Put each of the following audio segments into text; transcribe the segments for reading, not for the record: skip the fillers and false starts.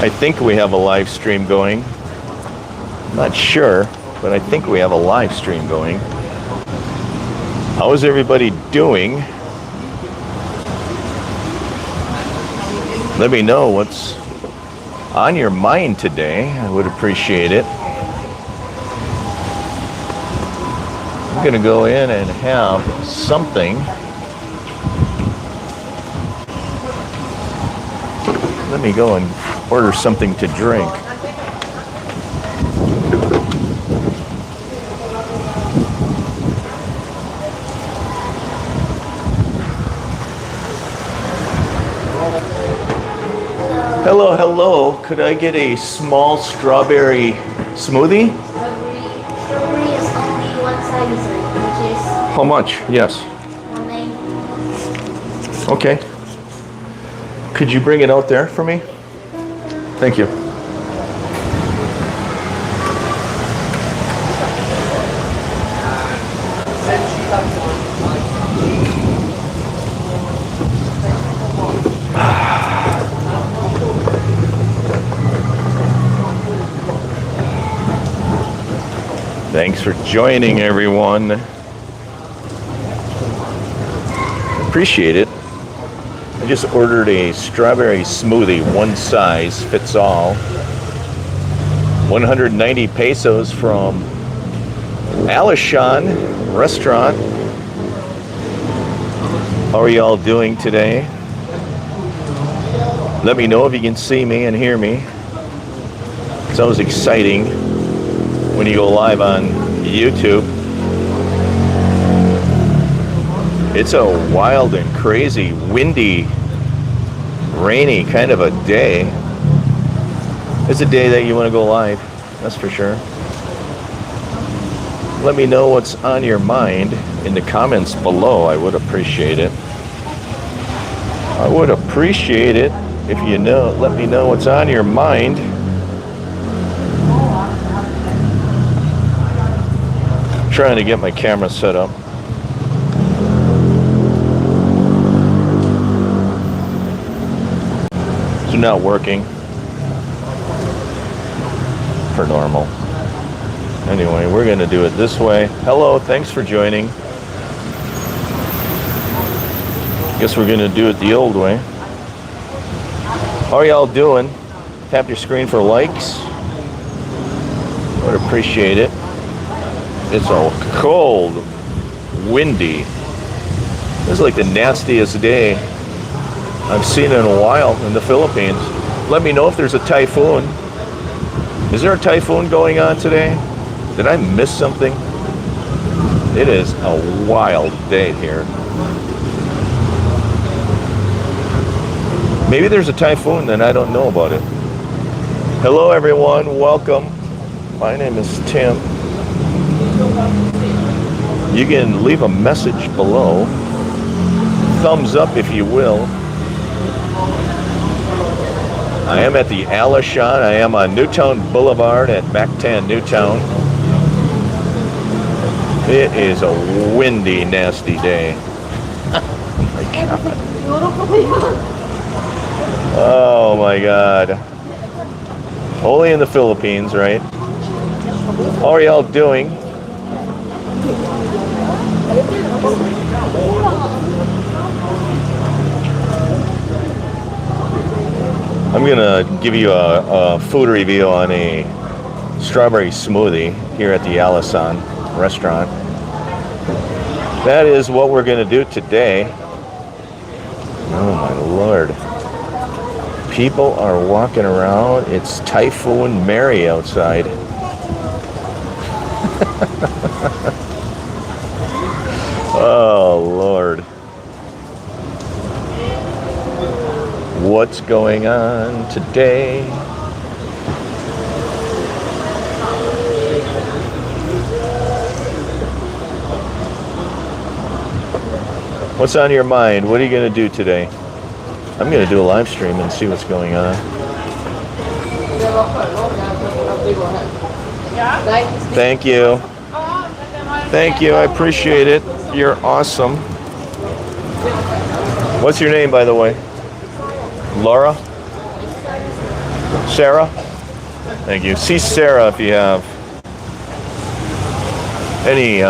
I think we have a live stream going. Not sure, but I think we have a live stream going. How is everybody doing? Let me know what's on your mind today. I would appreciate it. I'm going to go in and have something. Let me go and order something to drink. Hello, hello. Could I get a small strawberry smoothie? Strawberry is only one size, which is How much? Yes. $1.90. Okay. Could you bring it out there for me? Thank you. Thanks for joining, everyone. Appreciate it. I just ordered a strawberry smoothie, one size fits all. 190 pesos from Alishan restaurant. How are y'all doing today? Let me know if you can see me and hear me. It's always exciting when you go live on YouTube. It's a wild and crazy, windy, rainy kind of a day. It's a day that you want to go live, that's for sure. Let me know what's on your mind in the comments below. I would appreciate it. I would appreciate it if you know, let me know what's on your mind. Trying to get my camera set up. It's not working for normal. Anyway, we're going to do it this way. Hello, thanks for joining. Guess we're going to do it the old way. How are y'all doing? Tap your screen for likes. Would appreciate it. It's all cold, windy. This is like the nastiest day I've seen in a while in the Philippines. Let me know if there's a typhoon. Is there a typhoon going on today? Did I miss something? It is a wild day here. Maybe there's a typhoon and I don't know about it. Hello everyone, welcome. My name is Tim. You can leave a message below. Thumbs up if you will. I am at the Alishan. I am on Newtown Boulevard at Mactan Newtown. It is a windy, nasty day. Oh my God. Oh my God. Only in the Philippines, right? How are y'all doing? I'm gonna give you a food review on a strawberry smoothie here at the Alishan restaurant. That is what we're gonna do today. Oh my Lord. People are walking around. It's Typhoon Mary outside. Oh Lord. What's going on today? What's on your mind? What are you going to do today? I'm going to do a live stream and see what's going on. Thank you. Thank you. I appreciate it. You're awesome. What's your name, by the way? Laura? Sarah? Thank you. See Sarah if you have any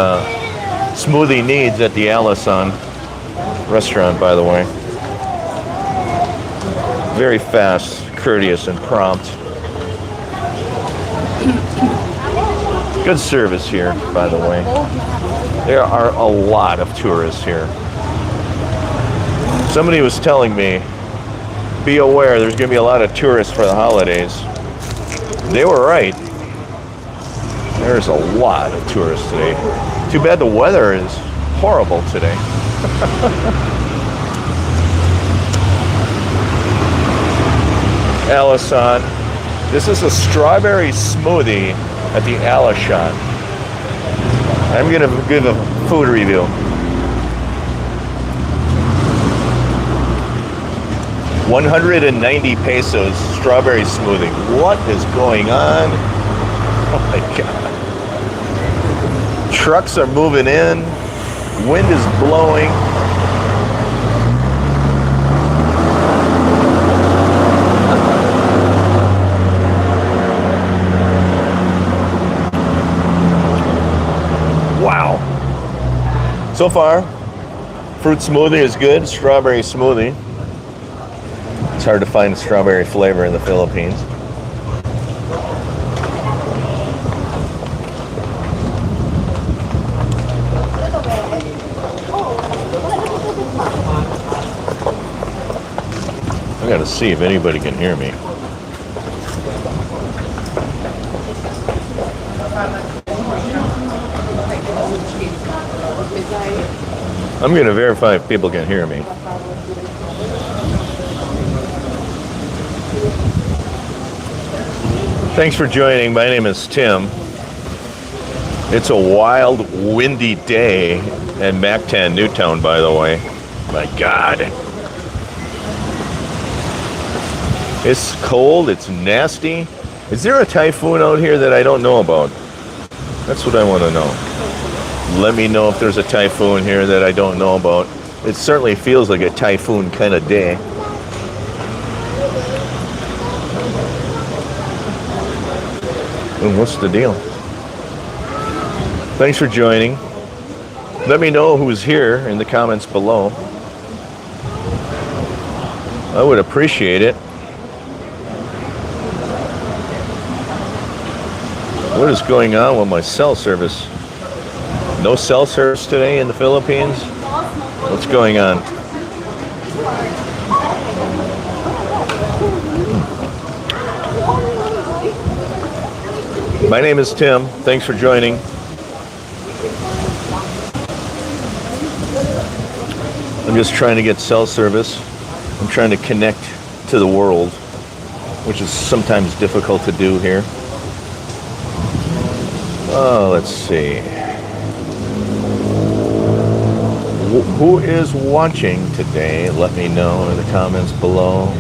smoothie needs at the Alishan restaurant, by the way. Very fast, courteous, and prompt. Good service here, by the way. There are a lot of tourists here. Somebody was telling me, be aware, there's going to be a lot of tourists for the holidays. They were right. There's a lot of tourists today. Too bad the weather is horrible today. Alishan. This is a strawberry smoothie at the Alishan. I'm going to give a food review. $190 pesos strawberry smoothie. What is going on? Oh my God. Trucks are moving in. Wind is blowing. Wow. So far, fruit smoothie is good. Strawberry smoothie. It's hard to find strawberry flavor in the Philippines. I gotta see if anybody can hear me. I'm gonna verify if people can hear me. Thanks for joining. My name is Tim. It's a wild, windy day in Mactan Newtown, by the way. My God. It's cold, it's nasty. Is there a typhoon out here that I don't know about? That's what I want to know. Let me know if there's a typhoon here that I don't know about. It certainly feels like a typhoon kind of day. And what's the deal? Thanks for joining. Let me know who's here in the comments below. I would appreciate it. What is going on with my cell service? No cell service today in the Philippines? What's going on? My name is Tim. Thanks for joining. I'm just trying to get cell service. I'm trying to connect to the world, which is sometimes difficult to do here. Oh, let's see. Who is watching today? Let me know in the comments below.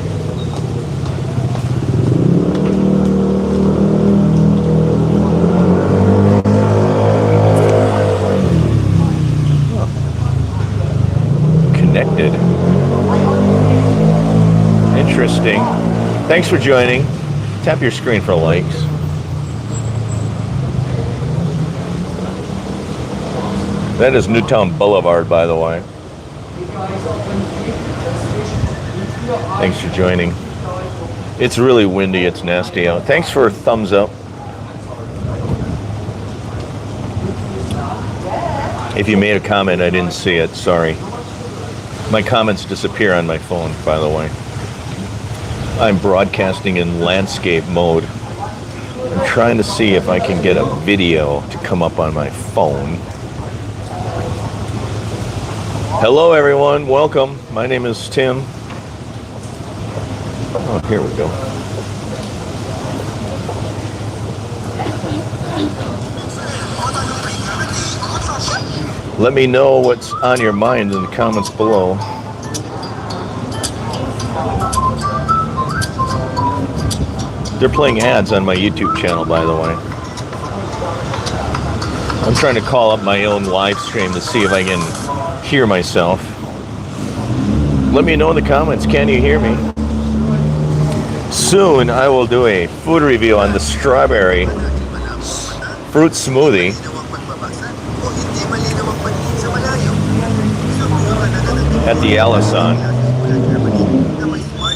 Connected. Interesting. Thanks for joining. Tap your screen for likes. That is Newtown Boulevard, by the way. Thanks for joining. It's really windy. It's nasty out. Thanks for a thumbs up. If you made a comment, I didn't see it. Sorry. My comments disappear on my phone, by the way. I'm broadcasting in landscape mode. I'm trying to see if I can get a video to come up on my phone. Hello everyone, welcome. My name is Tim. Oh, here we go. Let me know what's on your mind in the comments below. They're playing ads on my YouTube channel, by the way. I'm trying to call up my own live stream to see if I can hear myself. Let me know in the comments, can you hear me? Soon I will do a food review on the strawberry fruit smoothie. At the Alishan.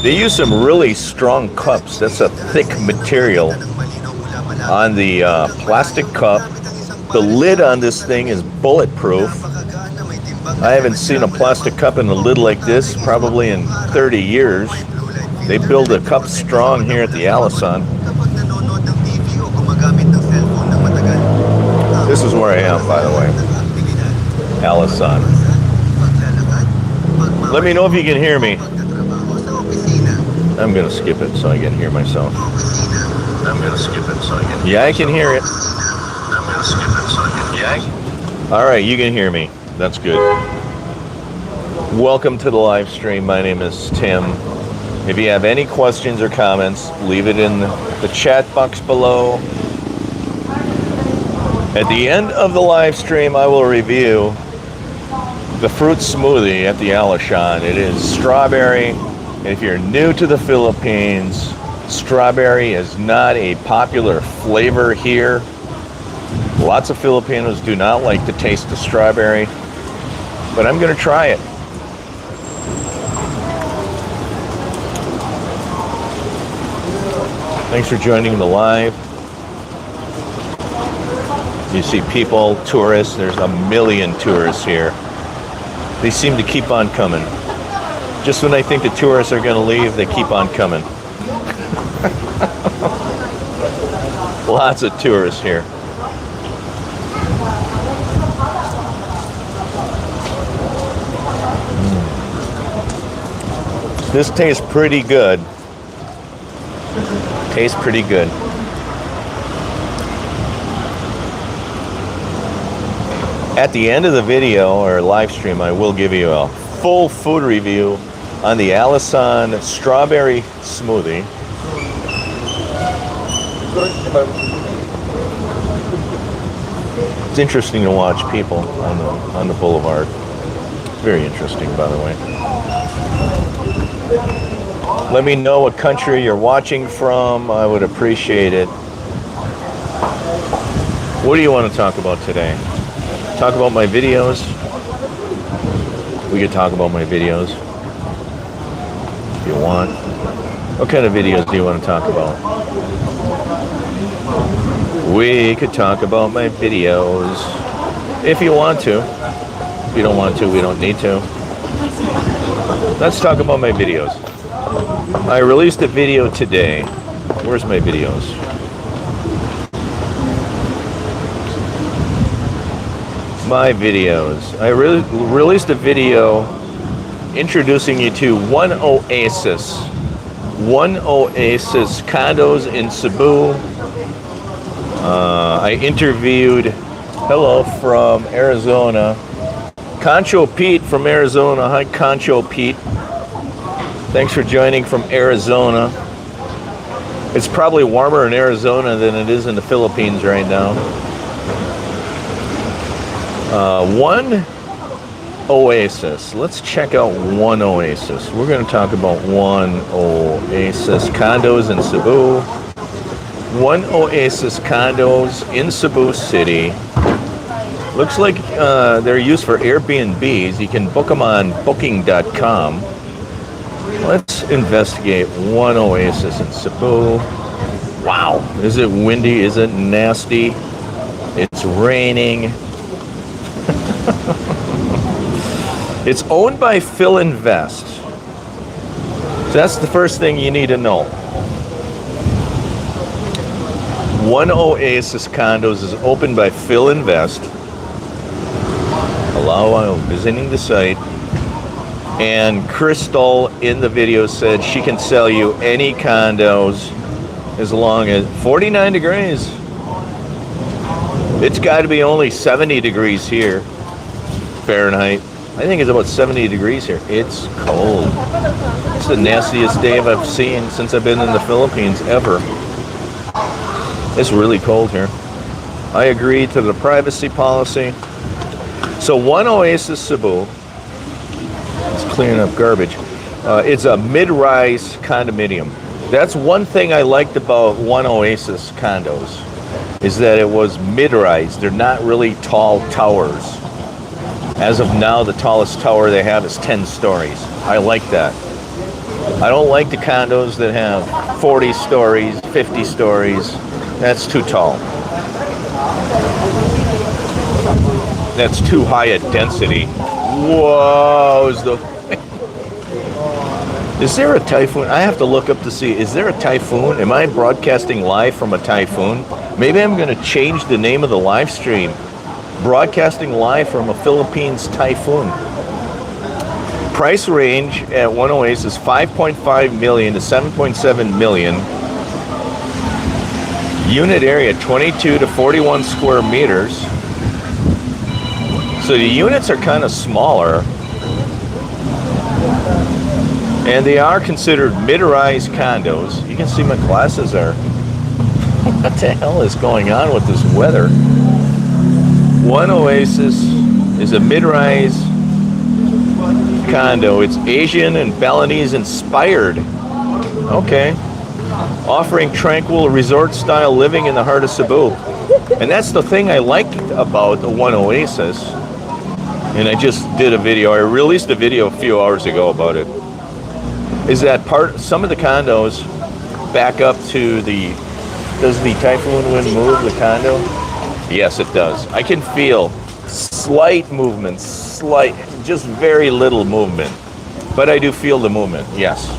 They use some really strong cups. That's a thick material on the plastic cup. The lid on this thing is bulletproof. I haven't seen a plastic cup in a lid like this probably in 30 years. They build a cup strong here at the Alishan. This is where I am, by the way. Alishan. Let me know if you can hear me. I'm gonna skip it so I can hear myself. Yeah, I can hear it. All right, you can hear me. That's good. Welcome to the live stream. My name is Tim. If you have any questions or comments, leave it in the chat box below. At the end of the live stream, I will review the fruit smoothie at the Alishan. It is strawberry. And if you're new to the Philippines, strawberry is not a popular flavor here. Lots of Filipinos do not like the taste of strawberry, but I'm going to try it. Thanks for joining the live. You see people, tourists, there's a million tourists here. They seem to keep on coming. Just when I think the tourists are going to leave, they keep on coming. Lots of tourists here. This tastes pretty good. Tastes pretty good. At the end of the video or live stream, I will give you a full food review on the Alishan strawberry smoothie. It's interesting to watch people on the boulevard. Very interesting, by the way. Let me know what country you're watching from. I would appreciate it. What do you want to talk about today? Talk about my videos? We could talk about my videos if you want. What kind of videos do you want to talk about? We could talk about my videos if you want to. If you don't want to, we don't need to. Let's talk about my videos. I released a video today. Where's my videos? My videos. I released a video introducing you to One Oasis condos in Cebu. I interviewed, hello from Arizona, Concho Pete from Arizona. Hi, Concho Pete. Thanks for joining from Arizona. It's probably warmer in Arizona than it is in the Philippines right now. One Oasis. Let's check out One Oasis. We're going to talk about One Oasis condos in Cebu. One Oasis condos in Cebu City. Looks like they're used for Airbnbs. You can book them on booking.com. Let's investigate One Oasis in Cebu. Wow. Is it windy? Is it nasty? It's raining. It's owned by Phil Invest. So that's the first thing you need to know. One Oasis Condos is opened by Phil Invest. Allow while visiting the site. And Crystal in the video said she can sell you any condos as long as 49 degrees. It's got to be only 70 degrees here, Fahrenheit. I think it's about 70 degrees here. It's cold. It's the nastiest day I've seen since I've been in the Philippines ever. It's really cold here. I agreed to the privacy policy. So One Oasis Cebu, it's cleaning up garbage. It's a mid-rise condominium. That's one thing I liked about One Oasis condos, is that it was mid-rise. They're not really tall towers. As of now, the tallest tower they have is 10 stories. I like that. I don't like the condos that have 40 stories, 50 stories. That's too tall. That's too high a density. Whoa, is there a typhoon? I have to look up to see. Is there a typhoon? Am I broadcasting live from a typhoon? Maybe I'm going to change the name of the live stream. Broadcasting live from a Philippines typhoon. Price range at One Oasis, 5.5 million to 7.7 million. Unit area, 22 to 41 square meters. So the units are kind of smaller. And they are considered mid-rise condos. You can see my glasses are... What the hell is going on with this weather? One Oasis is a mid-rise condo. It's Asian and Balinese inspired. Okay. Offering tranquil resort-style living in the heart of Cebu. And that's the thing I liked about the One Oasis. And I just did a video. I released a video a few hours ago about it. Is that some of the condos back up to the... Does the typhoon wind move the condo? Yes, it does. I can feel slight movement, just very little movement. But I do feel the movement, yes.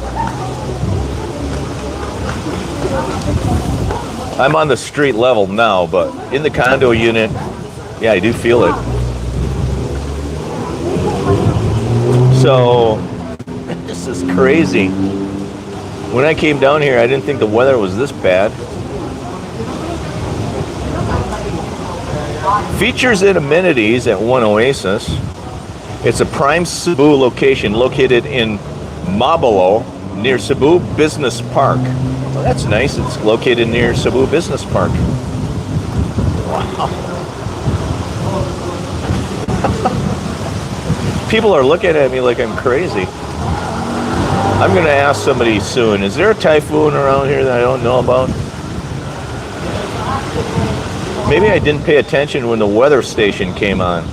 I'm on the street level now, but in the condo unit, yeah, I do feel it. So, this is crazy. When I came down here, I didn't think the weather was this bad. Features and amenities at One Oasis. It's a prime Cebu location located in Mabalo, near Cebu Business Park. Well, that's nice. It's located near Cebu Business Park. Wow. People are looking at me like I'm crazy. I'm going to ask somebody soon, is there a typhoon around here that I don't know about? Maybe I didn't pay attention when the weather station came on.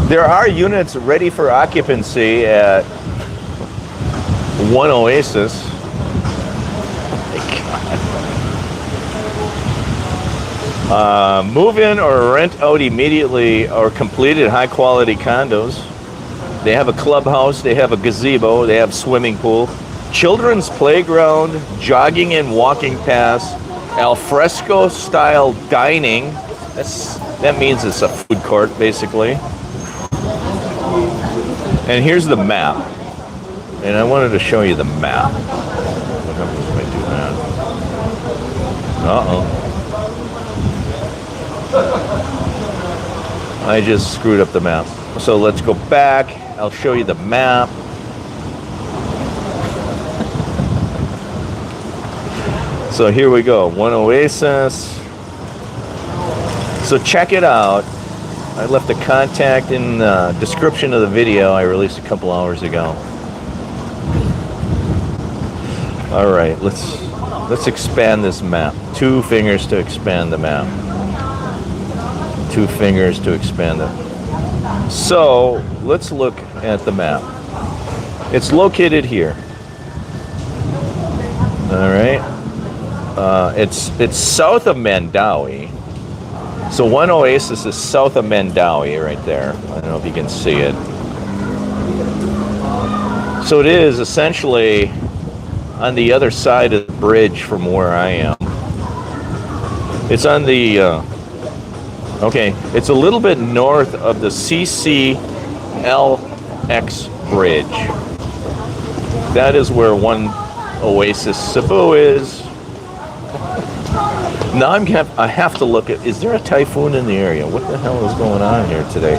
There are units ready for occupancy at One Oasis. Move in or rent out immediately or completed high quality condos. They have a clubhouse, they have a gazebo, they have swimming pool, children's playground, jogging and walking paths, al fresco style dining. That means it's a food court basically. And here's the map. And I wanted to show you the map. What happens if I do that? Uh-oh. I just screwed up the map. So let's go back. I'll show you the map. So here we go. One Oasis. So check it out. I left a contact in the description of the video I released a couple hours ago. All right, let's expand this map. 2 fingers to expand the map. 2 fingers to expand it. So let's look at the map. It's located here. All right. It's south of Mandaue. So One Oasis is south of Mandaue right there. I don't know if you can see it. So it is essentially on the other side of the bridge from where I am. It's on the, okay, it's a little bit north of the CCLX bridge. That is where One Oasis Cebu is. Now I have to look at, is there a typhoon in the area? What the hell is going on here today?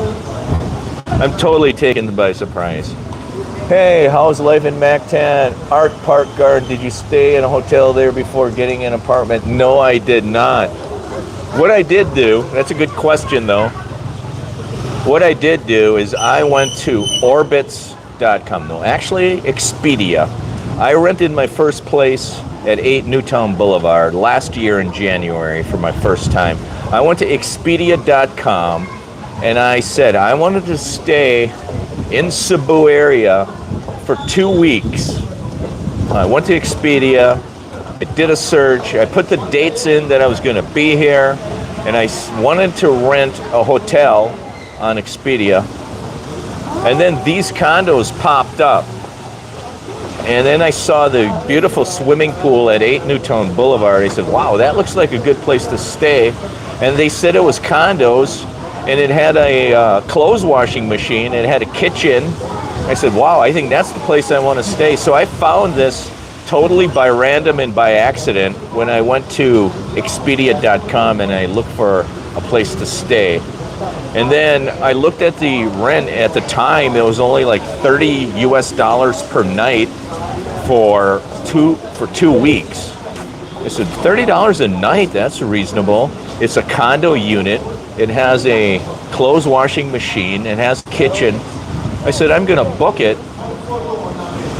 I'm totally taken by surprise. Hey, how's life in Mactan? Art Park Garden, did you stay in a hotel there before getting an apartment? No, I did not. What I did do, that's a good question though. What I did do is I went to orbitz.com. No, actually Expedia. I rented my first place at 8 Newtown Boulevard last year in January for my first time. I went to Expedia.com and I said I wanted to stay in Cebu area for 2 weeks. I went to Expedia, I did a search, I put the dates in that I was going to be here, and I wanted to rent a hotel on Expedia. And then these condos popped up. And then I saw the beautiful swimming pool at 8 Newtown Boulevard. I said, wow, that looks like a good place to stay. And they said it was condos, and it had a clothes washing machine, and it had a kitchen. I said, wow, I think that's the place I want to stay. So I found this totally by random and by accident when I went to Expedia.com and I looked for a place to stay. And then I looked at the rent at the time. It was only like $30 US per night for 2 weeks. I said, $30 a night, that's reasonable. It's a condo unit. It has a clothes washing machine. It has a kitchen. I said, I'm going to book it.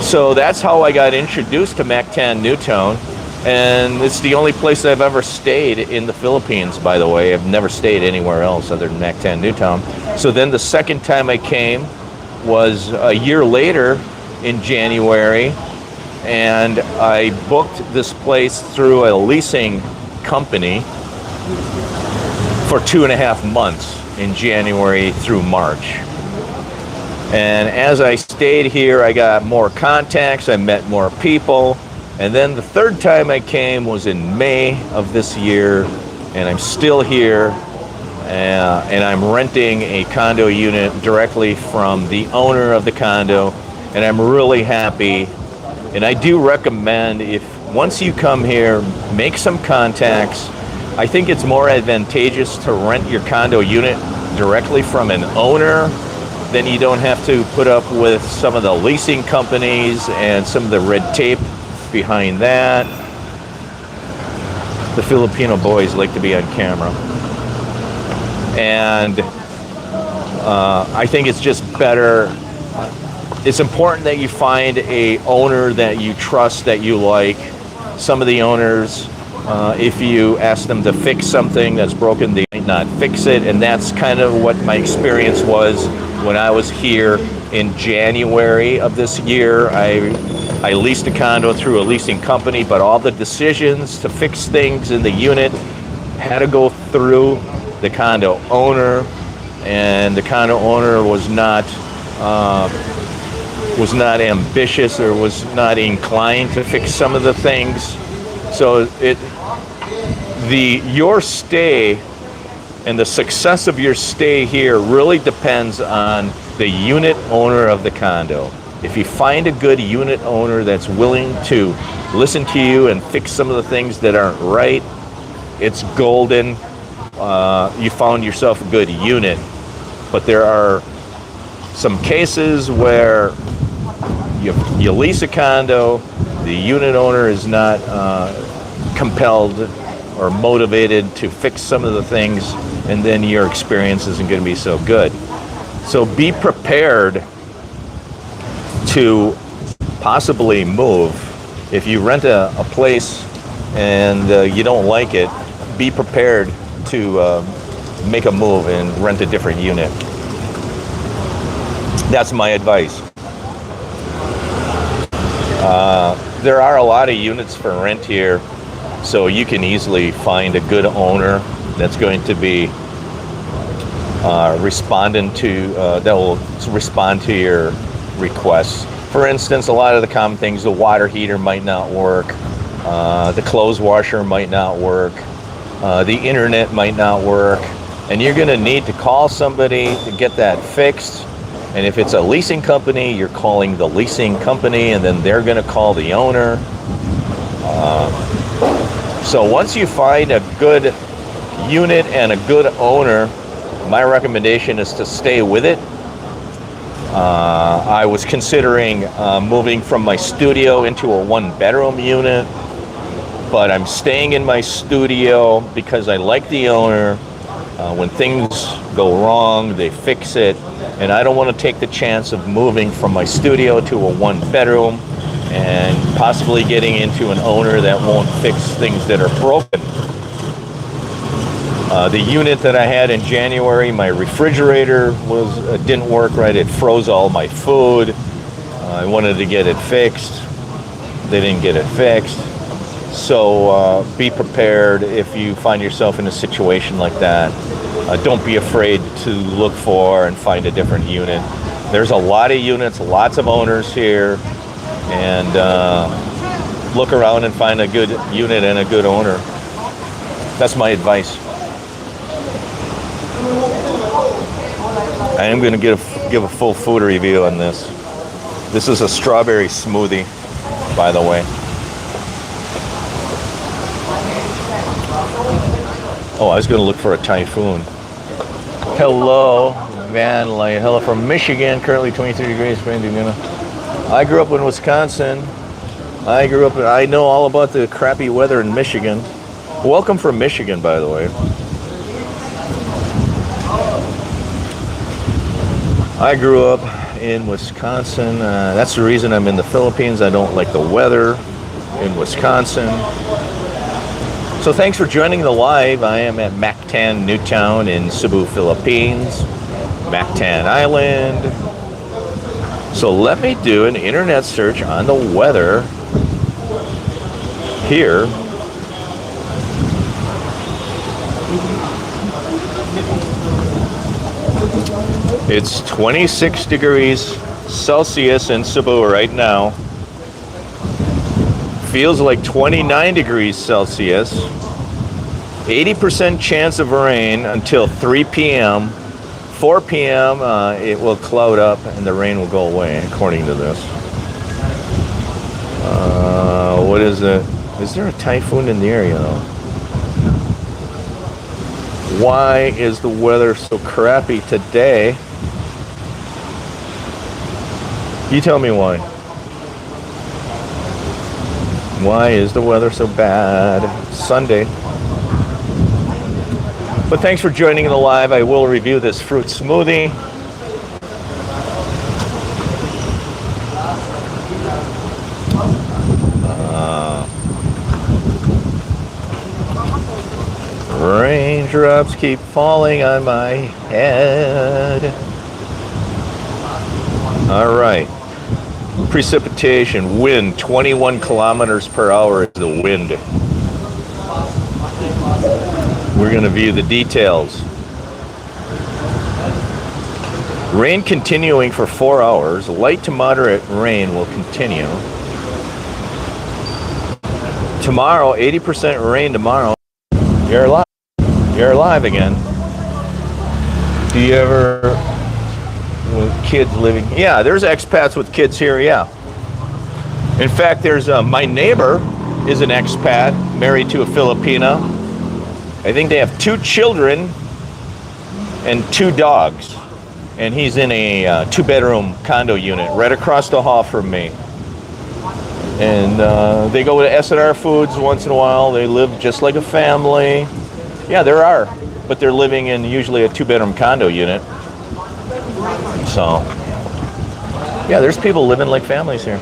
So that's how I got introduced to Mactan Newtown. And it's the only place I've ever stayed in the Philippines, by the way. I've never stayed anywhere else other than Mactan Newtown. So then the second time I came was a year later in January, and I booked this place through a leasing company for 2.5 months in January through March. And as I stayed here, I got more contacts, I met more people. And then the third time I came was in May of this year, and I'm still here, and I'm renting a condo unit directly from the owner of the condo, and I'm really happy. And I do recommend, if once you come here, make some contacts. I think it's more advantageous to rent your condo unit directly from an owner. Then you don't have to put up with some of the leasing companies and some of the red tape behind that. The Filipino boys like to be on camera. And I think it's just better. It's important that you find a owner that you trust, that you like. Some of the owners, if you ask them to fix something that's broken, they might not fix it. And that's kind of what my experience was when I was here in January of this year. I leased a condo through a leasing company, but all the decisions to fix things in the unit had to go through the condo owner, and the condo owner was not ambitious or was not inclined to fix some of the things. So your stay and the success of your stay here really depends on the unit owner of the condo. If you find a good unit owner that's willing to listen to you and fix some of the things that aren't right, it's golden. You found yourself a good unit. But there are some cases where you lease a condo, the unit owner is not compelled or motivated to fix some of the things, and then your experience isn't going to be so good. So be prepared to possibly move. If you rent a place and you don't like it, be prepared to make a move and rent a different unit. That's my advice. There are a lot of units for rent here, so you can easily find a good owner that's going to be that will respond to your requests. For instance, a lot of the common things, the water heater might not work, the clothes washer might not work, the internet might not work, and you're going to need to call somebody to get that fixed. And if it's a leasing company, you're calling the leasing company, and then they're going to call the owner. So once you find a good unit and a good owner, my recommendation is to stay with it. I was considering moving from my studio into a 1-bedroom unit, but I'm staying in my studio because I like the owner. When things go wrong, they fix it, and I don't want to take the chance of moving from my studio to a 1-bedroom. and possibly getting into an owner that won't fix things that are broken. The unit that I had in January, my refrigerator didn't work right. It froze all my food. I wanted to get it fixed. They didn't get it fixed. So be prepared if you find yourself in a situation like that. Don't be afraid to look for and find a different unit. There's a lot of units, lots of owners here, and look around and find a good unit and a good owner. That's my advice. I am going to give a full food review on this. This is a strawberry smoothie, by the way. Oh, I was going to look for a typhoon. Hello, Van Light. Hello from Michigan, currently 23 degrees. I grew up in Wisconsin. I know all about the crappy weather in Michigan. Welcome from Michigan, by the way. I grew up in Wisconsin. That's the reason I'm in the Philippines. I don't like the weather in Wisconsin. So thanks for joining the live. I am at Mactan Newtown in Cebu, Philippines, Mactan Island. So let me do an internet search on the weather here. It's 26 degrees Celsius in Cebu right now. Feels like 29 degrees Celsius. 80% chance of rain until 3 p.m. 4 p.m. It will cloud up and the rain will go away, according to this. What is it? Is there a typhoon in the area, though? Why is the weather so crappy today? You tell me why. Why is the weather so bad? Sunday. But thanks for joining the live. I will review this fruit smoothie. Raindrops keep falling on my head. All right. Precipitation, wind, 21 kilometers per hour is the wind. We're going to view the details. Rain continuing for 4 hours. Light to moderate rain will continue. Tomorrow, 80% rain tomorrow. You're alive. You're alive again. Do you ever... with kids living? Yeah, there's expats with kids here, yeah. In fact, there's my neighbor is an expat, married to a Filipina. I think they have 2 children and 2 dogs. And he's in a 2-bedroom condo unit right across the hall from me. And they go to S&R Foods once in a while. They live just like a family. Yeah, there are. But they're living in usually a 2-bedroom condo unit. So, yeah, there's people living like families here.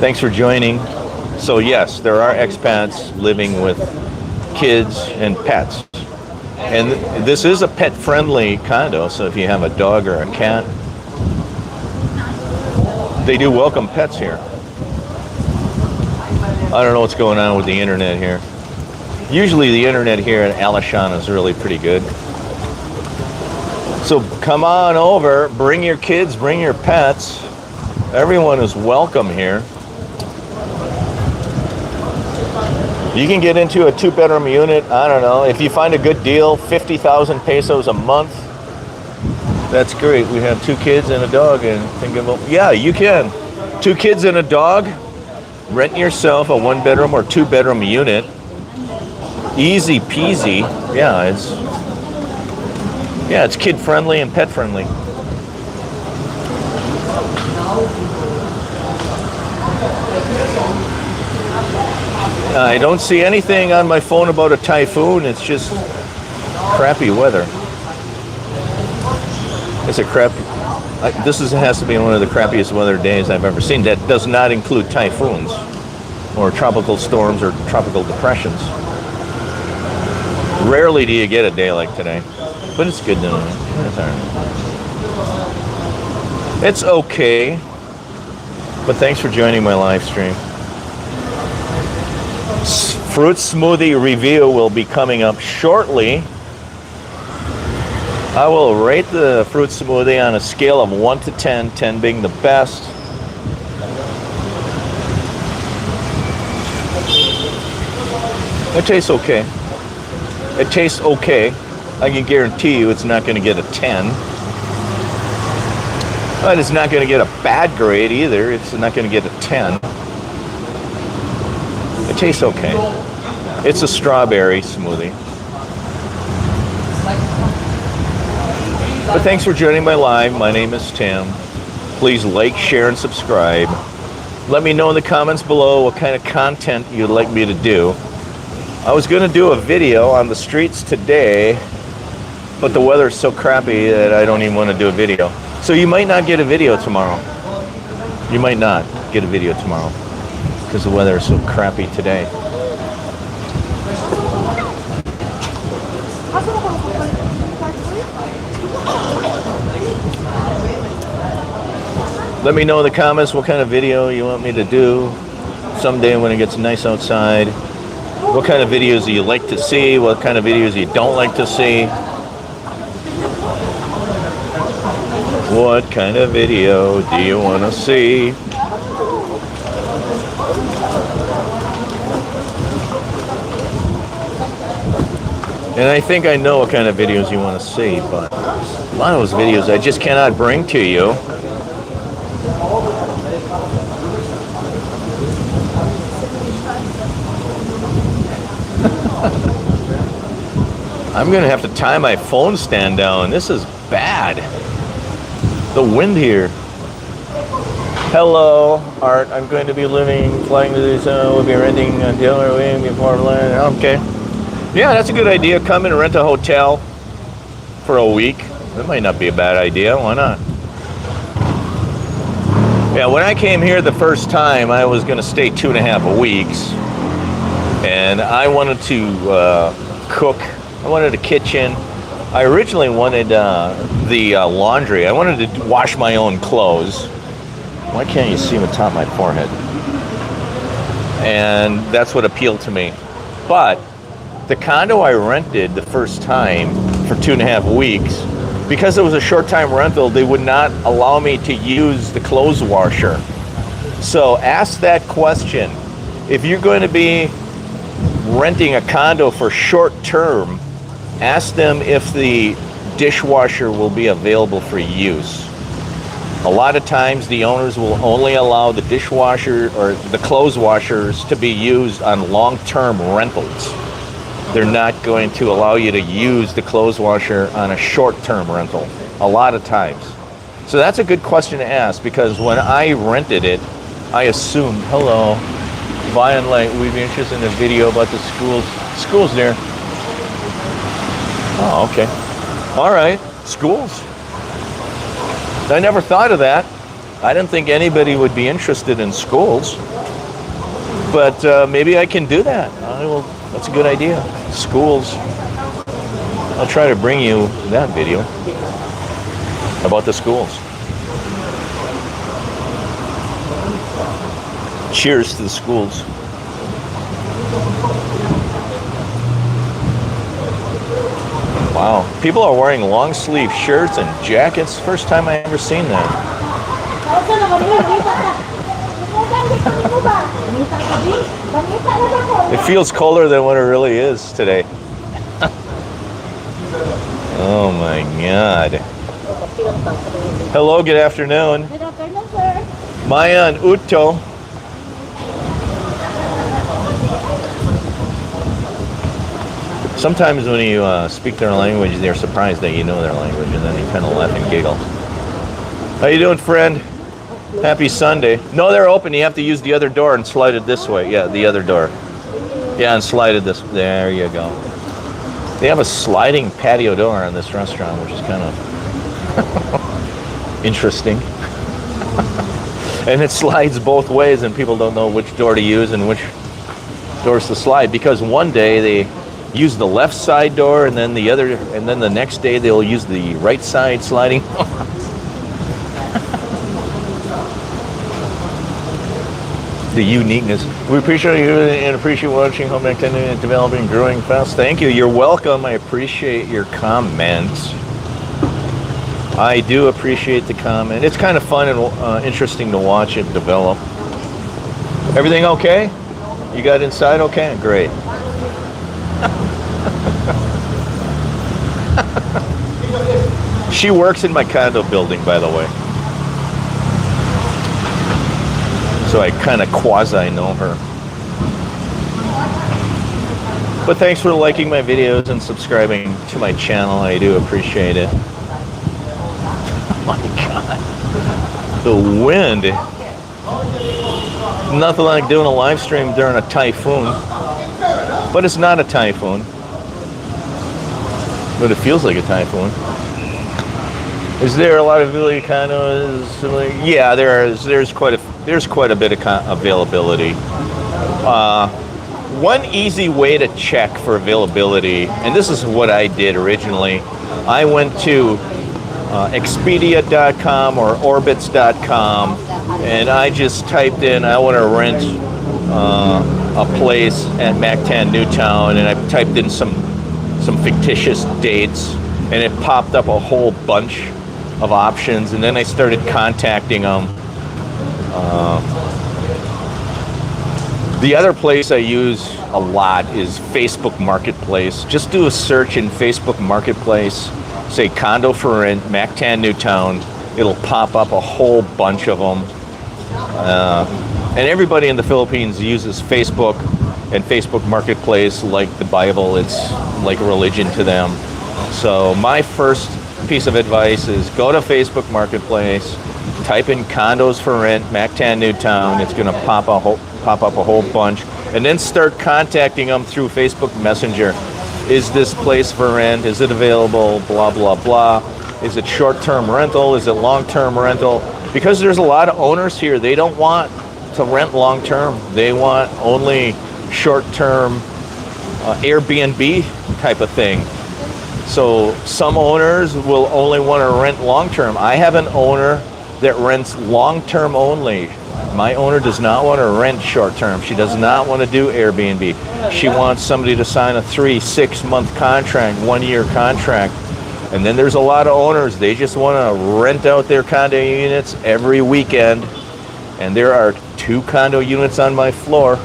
Thanks for joining. So, yes, there are expats living with kids and pets. And this is a pet-friendly condo, so if you have a dog or a cat, they do welcome pets here. I don't know what's going on with the internet here. Usually the internet here in Alishan is really pretty good. So come on over, bring your kids, bring your pets. Everyone is welcome here. You can get into a 2-bedroom unit, I don't know, if you find a good deal, 50,000 pesos a month. That's great. We have 2 kids and a dog and think about, yeah, you can. 2 kids and a dog, rent yourself a 1-bedroom or 2-bedroom unit. Easy peasy. Yeah, it's kid friendly and pet friendly. I don't see anything on my phone about a typhoon. It's just crappy weather. It's a crappy Has to be one of the crappiest weather days I've ever seen. That does not include typhoons or tropical storms or tropical depressions. Rarely do you get a day like today, but it's good to know. It's all right. It's okay, but thanks for joining my live stream. Fruit smoothie review will be coming up shortly. I will rate the fruit smoothie on a scale of 1 to 10, 10 being the best. It tastes okay. It tastes okay. I can guarantee you it's not going to get a 10. But it's not going to get a bad grade either. It's not going to get a 10. It tastes okay. It's a strawberry smoothie. But thanks for joining my live. My name is Tim. Please like, share, and subscribe. Let me know in the comments below what kind of content you'd like me to do. I was going to do a video on the streets today, but the weather is so crappy that I don't even want to do a video. So you might not get a video tomorrow. You might not get a video tomorrow because the weather is so crappy today. Let me know in the comments what kind of video you want me to do someday when it gets nice outside. What kind of videos do you like to see? What kind of videos you don't like to see? What kind of video do you want to see? And I think I know what kind of videos you want to see, but a lot of those videos I just cannot bring to you. I'm going to have to tie my phone stand down. This is bad. The wind here. Hello, Art. I'm going to be flying to this. We'll be renting until we're waiting before land. Okay. Yeah, that's a good idea. Come and rent a hotel for a week. That might not be a bad idea. Why not? Yeah, when I came here the first time, I was going to stay 2.5 weeks. And I wanted to cook. I wanted a kitchen. I originally wanted the laundry. I wanted to wash my own clothes. Why can't you see the top of my forehead? And that's what appealed to me. But the condo I rented the first time for 2.5 weeks, because it was a short-time rental, they would not allow me to use the clothes washer. So ask that question. If you're going to be renting a condo for short-term, ask them if the dishwasher will be available for use. A lot of times the owners will only allow the dishwasher or the clothes washers to be used on long-term rentals. They're not going to allow you to use the clothes washer on a short-term rental, a lot of times. So that's a good question to ask, because when I rented it, I assumed, hello, Vion Light, we'd be interested in a video about the schools. Schools there. Oh, okay. All right, schools. I never thought of that. I didn't think anybody would be interested in schools. But maybe I can do that. That's a good idea. Schools. I'll try to bring you that video about the schools. Cheers to the schools. Wow, people are wearing long sleeve shirts and jackets. First time I ever seen that. It feels colder than what it really is today. Oh my God. Hello, good afternoon. Good afternoon, sir. Mayan Utto. Sometimes when you speak their language, they're surprised that you know their language, and then you kind of laugh and giggle. How you doing, friend? Happy Sunday. No, they're open. You have to use the other door and slide it this way. Yeah, the other door. Yeah, and slide it this. There you go. They have a sliding patio door in this restaurant, which is kind of interesting. And it slides both ways, and people don't know which door to use and which doors to slide, because one day they use the left side door, and then the next day they'll use the right side sliding. The uniqueness. We appreciate you and appreciate watching Home Mactan and developing, growing fast. Thank you. You're welcome. I appreciate your comments. I do appreciate the comment. It's kind of fun and interesting to watch it develop. Everything okay? You got inside okay? Great. She works in my condo building, by the way. So I kind of quasi know her. But thanks for liking my videos and subscribing to my channel. I do appreciate it. Oh my God. The wind. Nothing like doing a live stream during a typhoon. But it's not a typhoon. But it feels like a typhoon. Is there a lot of availability condos? Yeah, there's quite a bit of availability. One easy way to check for availability, and this is what I did originally. I went to Expedia.com or Orbitz.com, and I just typed in, I want to rent a place at Mactan Newtown, and I typed in some fictitious dates, and it popped up a whole bunch of options, and then I started contacting them. The other place I use a lot is Facebook Marketplace. Just do a search in Facebook Marketplace, say condo for rent, Mactan Newtown. It'll pop up a whole bunch of them. And everybody in the Philippines uses Facebook and Facebook Marketplace like the Bible. It's like religion to them. So my first piece of advice is go to Facebook Marketplace, type in condos for rent, Mactan Newtown. It's going to pop up a whole bunch, and then start contacting them through Facebook Messenger. Is this place for rent? Is it available? Blah, blah, blah. Is it short-term rental? Is it long-term rental? Because there's a lot of owners here. They don't want to rent long-term. They want only short-term Airbnb type of thing. So some owners will only want to rent long-term. I have an owner that rents long-term only. My owner does not want to rent short-term. She does not want to do Airbnb. She wants somebody to sign a 3-6 month contract, 1-year contract. And then there's a lot of owners, they just want to rent out their condo units every weekend. And there are 2 condo units on my floor.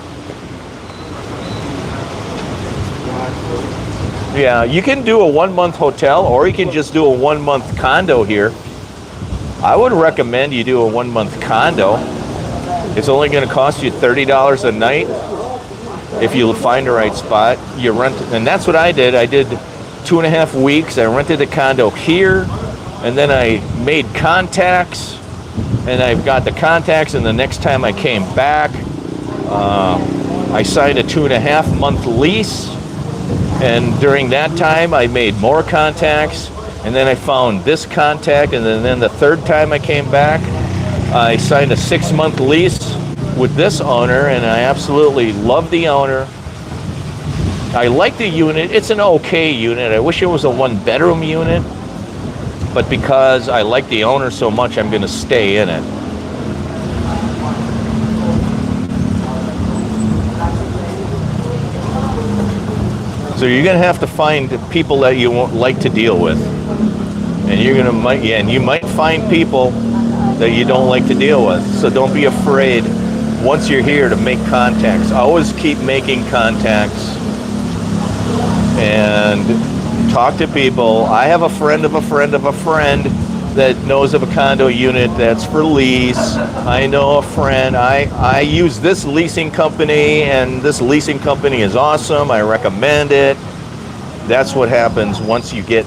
Yeah, you can do a 1-month hotel, or you can just do a 1-month condo here. I would recommend you do a 1-month condo. It's only going to cost you $30 a night if you find the right spot. You rent, and that's what I did. I did 2.5 weeks. I rented a condo here, and then I made contacts, and I've got the contacts, and the next time I came back, I signed a 2.5 month lease. And during that time, I made more contacts, and then I found this contact, and then the third time I came back, I signed a 6-month lease with this owner, and I absolutely love the owner. I like the unit. It's an okay unit. I wish it was a 1-bedroom unit, but because I like the owner so much, I'm going to stay in it. So you're going to have to find people that you won't like to deal with. And you might find people that you don't like to deal with. So don't be afraid once you're here to make contacts. Always keep making contacts and talk to people. I have a friend of a friend of a friend that knows of a condo unit that's for lease. I know a friend. I use this leasing company, and this leasing company is awesome. I recommend it. That's what happens once you get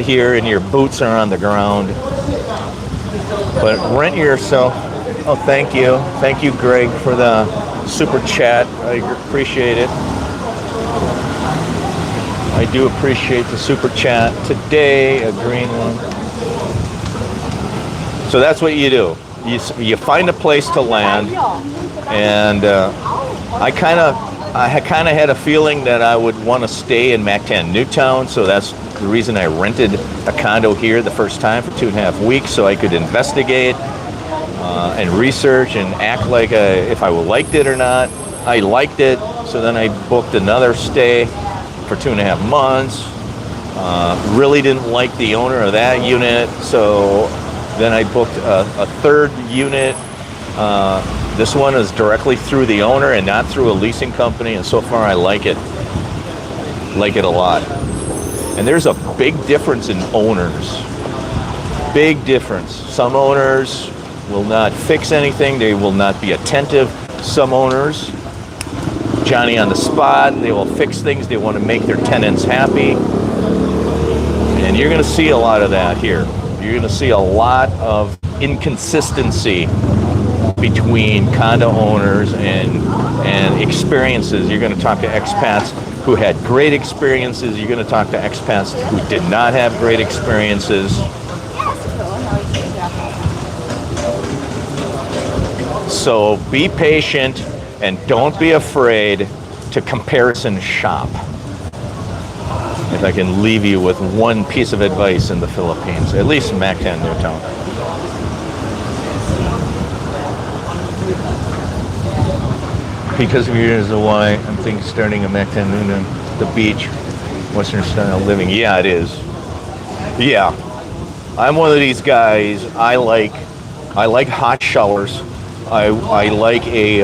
here and your boots are on the ground. But rent yourself. Oh, thank you. Thank you, Greg, for the super chat. I appreciate it. I do appreciate the super chat today. A green one. So that's what you do. You find a place to land, and I kind of had a feeling that I would want to stay in Mactan Newtown, so that's the reason I rented a condo here the first time for 2.5 weeks, so I could investigate and research and act like if I liked it or not. I liked it, so then I booked another stay for 2.5 months. Really didn't like the owner of that unit, so then I booked a third unit. This one is directly through the owner and not through a leasing company, and so far I like it a lot. And there's a big difference in owners. Big difference. Some owners will not fix anything. They will not be attentive. Some owners, Johnny on the spot, they will fix things. They want to make their tenants happy. And you're going to see a lot of that here. You're going to see a lot of inconsistency between condo owners and experiences. You're going to talk to expats who had great experiences. You're going to talk to expats who did not have great experiences. So be patient and don't be afraid to comparison shop. If I can leave you with one piece of advice in the Philippines, at least in Mactan Newtown. Because of years of why I'm thinking starting in Mactan Newtown, the beach, Western style living. Yeah, it is. Yeah, I'm one of these guys. I like hot showers. I like a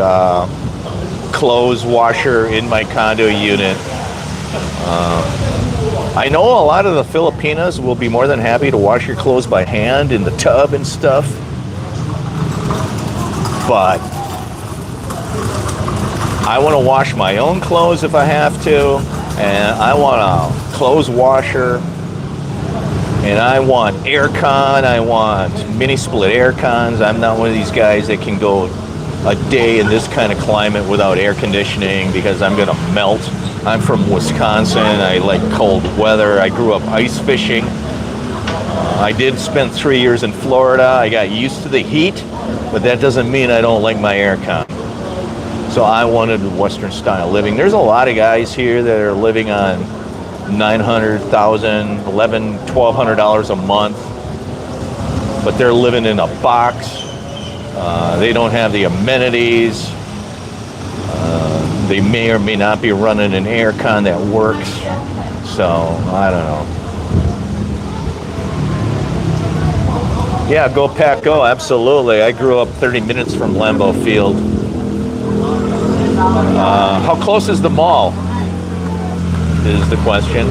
clothes washer in my condo unit. I know a lot of the Filipinas will be more than happy to wash your clothes by hand in the tub and stuff, but I want to wash my own clothes if I have to, and I want a clothes washer, and I want aircon. I want mini split aircons. I'm not one of these guys that can go a day in this kind of climate without air conditioning because I'm gonna melt. I'm from Wisconsin. I like cold weather. I grew up ice fishing. I did spend 3 years in Florida. I got used to the heat, but that doesn't mean I don't like my aircon. So I wanted Western style living. There's a lot of guys here that are living on $900,000, $1,100, $1,200 a month, but they're living in a box. They don't have the amenities. They may or may not be running an aircon that works. So I don't know. Yeah, go Pack Go, absolutely. I grew up 30 minutes from Lambeau Field. How close is the mall? Is the question.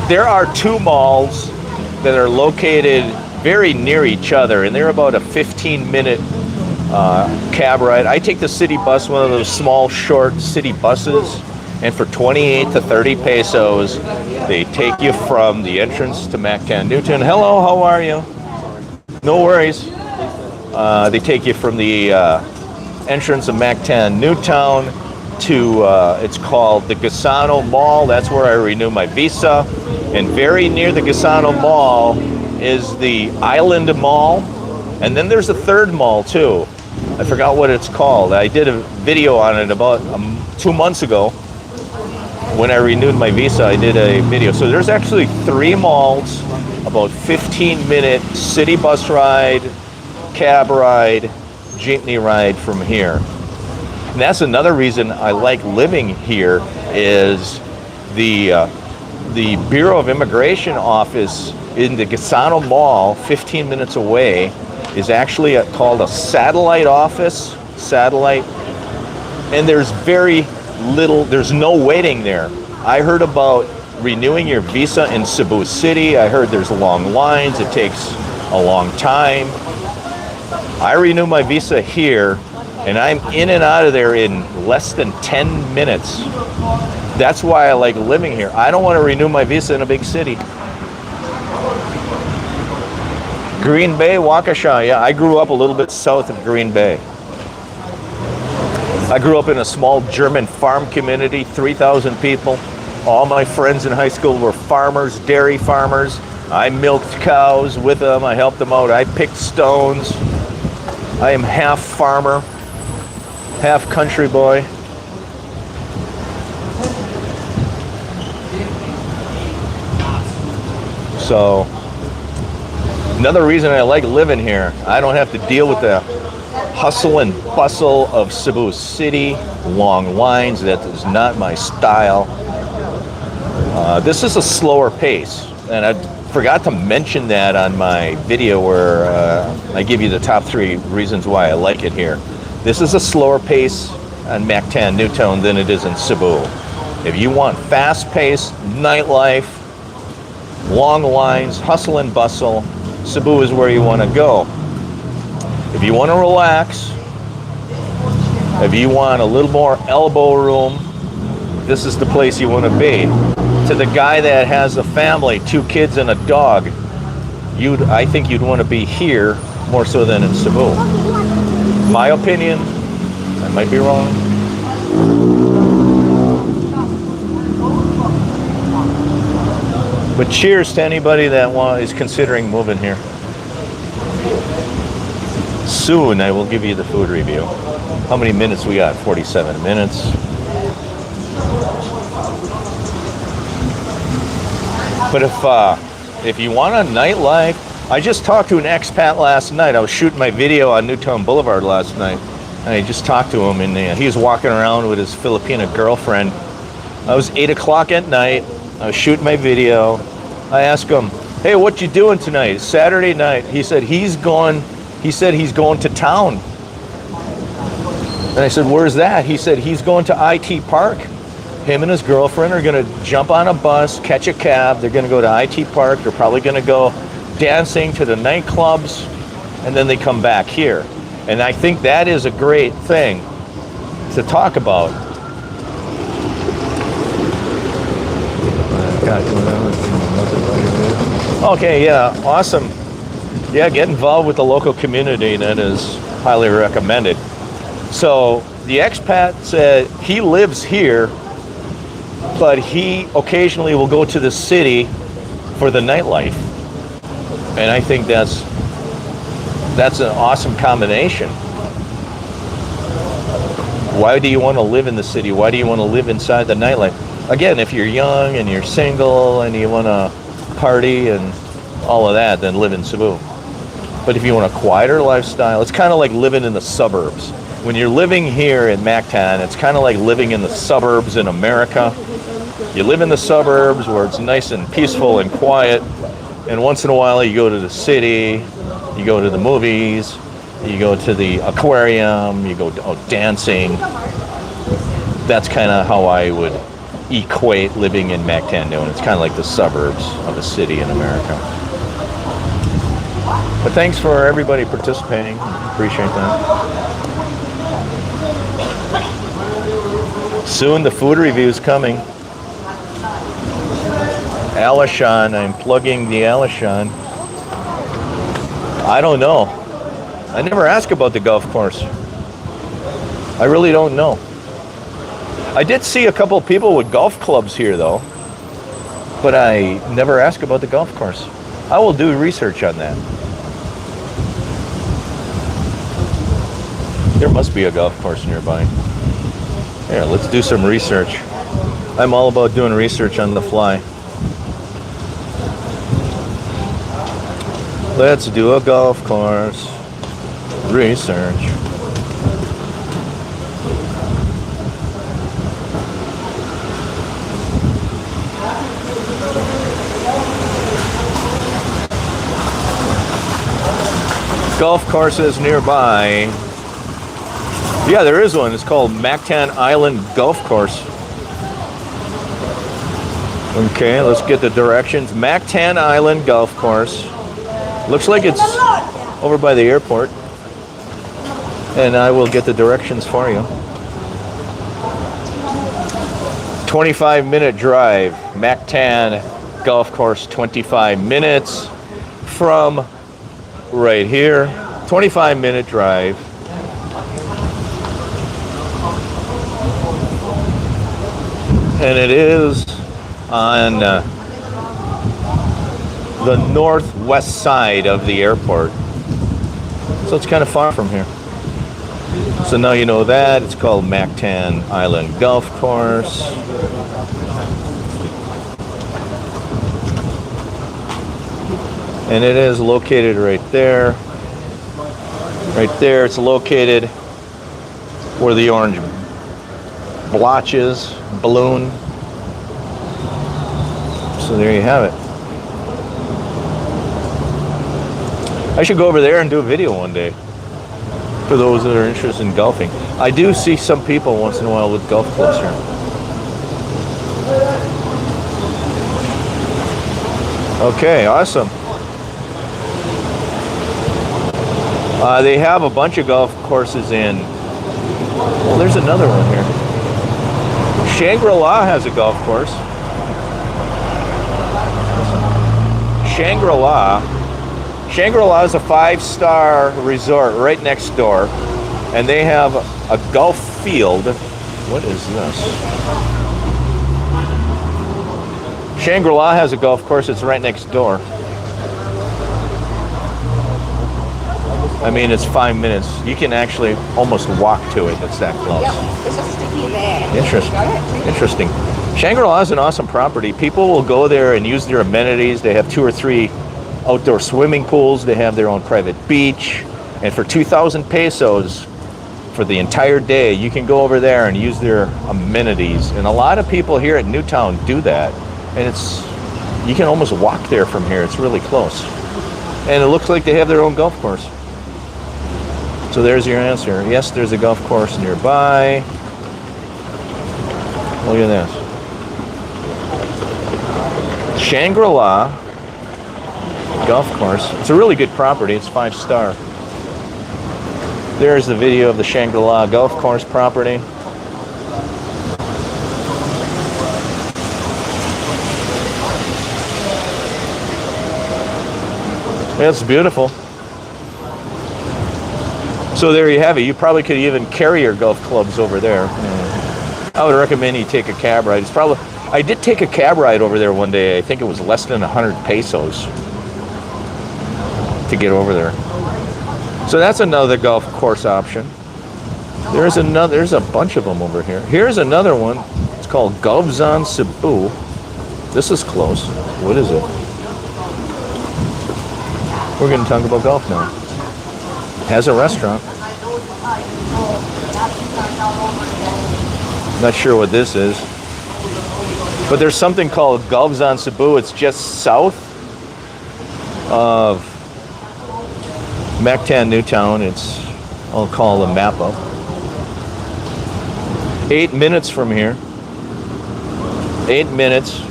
There are two malls that are located very near each other, and they're about a 15-minute cab ride. I take the city bus, one of those small, short city buses, and for 28 to 30 pesos, they take you from the entrance to Mactan Newtown. Hello, how are you? No worries. They take you from the entrance of Mactan Newtown to, it's called the Gasano Mall. That's where I renew my visa. And very near the Gasano Mall is the Island Mall. And then there's a third mall too. I forgot what it's called. I did a video on it about 2 months ago. When I renewed my visa, I did a video. So there's actually 3 malls, about 15-minute city bus ride, cab ride, jeepney ride from here. And that's another reason I like living here is the Bureau of Immigration office in the Gasano Mall, 15 minutes away, is actually called a satellite office, and there's very little, there's no waiting there. I heard about renewing your visa in Cebu City. I heard there's long lines, it takes a long time. I renew my visa here, and I'm in and out of there in less than 10 minutes. That's why I like living here. I don't want to renew my visa in a big city. Green Bay, Waukesha, yeah, I grew up a little bit south of Green Bay. I grew up in a small German farm community, 3,000 people. All my friends in high school were farmers, dairy farmers. I milked cows with them. I helped them out. I picked stones. I am half farmer, half country boy. So, another reason I like living here, I don't have to deal with the hustle and bustle of Cebu City, long lines. That is not my style. This is a slower pace, and I forgot to mention that on my video where I give you the top 3 reasons why I like it here. This is a slower pace on Mactan Newtown than it is in Cebu. If you want fast-paced nightlife, long lines, hustle and bustle, Cebu is where you want to go. If you want to relax, if you want a little more elbow room, this is the place you want to be. To the guy that has a family, 2 kids and a dog, I think you'd want to be here more so than in Cebu. My opinion, I might be wrong. But cheers to anybody that is considering moving here. Soon I will give you the food review. How many minutes we got? 47 minutes. But if you want a nightlife, I just talked to an expat last night. I was shooting my video on Newtown Boulevard last night, and I just talked to him, and he was walking around with his Filipina girlfriend. I was 8 o'clock at night. I was shooting my video. I asked him, "Hey, what you doing tonight? It's Saturday night." He said he's going to town. And I said, "Where's that?" He said he's going to IT Park. Him and his girlfriend are going to jump on a bus, catch a cab. They're going to go to IT Park. They're probably going to go dancing to the nightclubs, and then they come back here. And I think that is a great thing to talk about. Okay, yeah, awesome. Yeah, get involved with the local community. That is highly recommended. So the expat said he lives here, but he occasionally will go to the city for the nightlife. And I think that's an awesome combination. Why do you want to live in the city? Why do you want to live inside the nightlife? Again, if you're young and you're single and you want to party and all of that, then live in Cebu. But if you want a quieter lifestyle, it's kind of like living in the suburbs. When you're living here in Mactan, it's kind of like living in the suburbs in America. You live in the suburbs where it's nice and peaceful and quiet, and once in a while you go to the city, you go to the movies, you go to the aquarium, you go dancing. That's kind of how I would equate living in Mactan Newtown. It's kind of like the suburbs of a city in America. But thanks for everybody participating. Appreciate that. Soon the food review is coming. Alishan, I'm plugging the Alishan. I don't know. I never ask about the golf course. I really don't know. I did see a couple of people with golf clubs here though, but I never ask about the golf course. I will do research on that. There must be a golf course nearby. Here, let's do some research. I'm all about doing research on the fly. Let's do a golf course. Research. Golf courses nearby. Yeah, there is one. It's called Mactan Island Golf Course. Okay, let's get the directions. Mactan Island Golf Course. Looks like it's over by the airport. And I will get the directions for you. 25-minute drive. Mactan Golf Course, 25 minutes from right here. 25-minute drive. And it is on the northwest side of the airport. So it's kind of far from here. So now you know that. It's called Mactan Island Golf Course. And it is located right there. Right there, it's located where the orange blotch is, balloon. So there you have it. I should go over there and do a video one day for those that are interested in golfing. I do see some people once in a while with golf clubs here. Okay, awesome. They have a bunch of golf courses in. Well, there's another one here. Shangri-La has a golf course. Shangri-La is a 5-star resort right next door, and they have a golf field. What is this? Shangri-La has a golf course. It's right next door. I mean, it's 5 minutes. You can actually almost walk to it. It's that close. Yep, there's a sticky there. Interesting. Shangri-La is an awesome property. People will go there and use their amenities. They have 2 or 3 outdoor swimming pools. They have their own private beach. And for 2,000 pesos for the entire day, you can go over there and use their amenities. And a lot of people here at Newtown do that. And you can almost walk there from here. It's really close. And it looks like they have their own golf course. So there's your answer. Yes, there's a golf course nearby. Look at this. Shangri-La golf course. It's a really good property. It's 5-star. There's the video of the Shangri-La golf course property. It's beautiful. So there you have it. You probably could even carry your golf clubs over there. I would recommend you take a cab ride. I did take a cab ride over there one day. I think it was less than 100 pesos to get over there. So that's another golf course option. There's a bunch of them over here. Here's another one. It's called Mactan Cebu. This is close. What is it? We're going to talk about golf now. Has a restaurant. Not sure what this is. But there's something called Mactan Cebu. It's just south of Mactan Newtown. I'll call the map up. 8 minutes from here. 8 minutes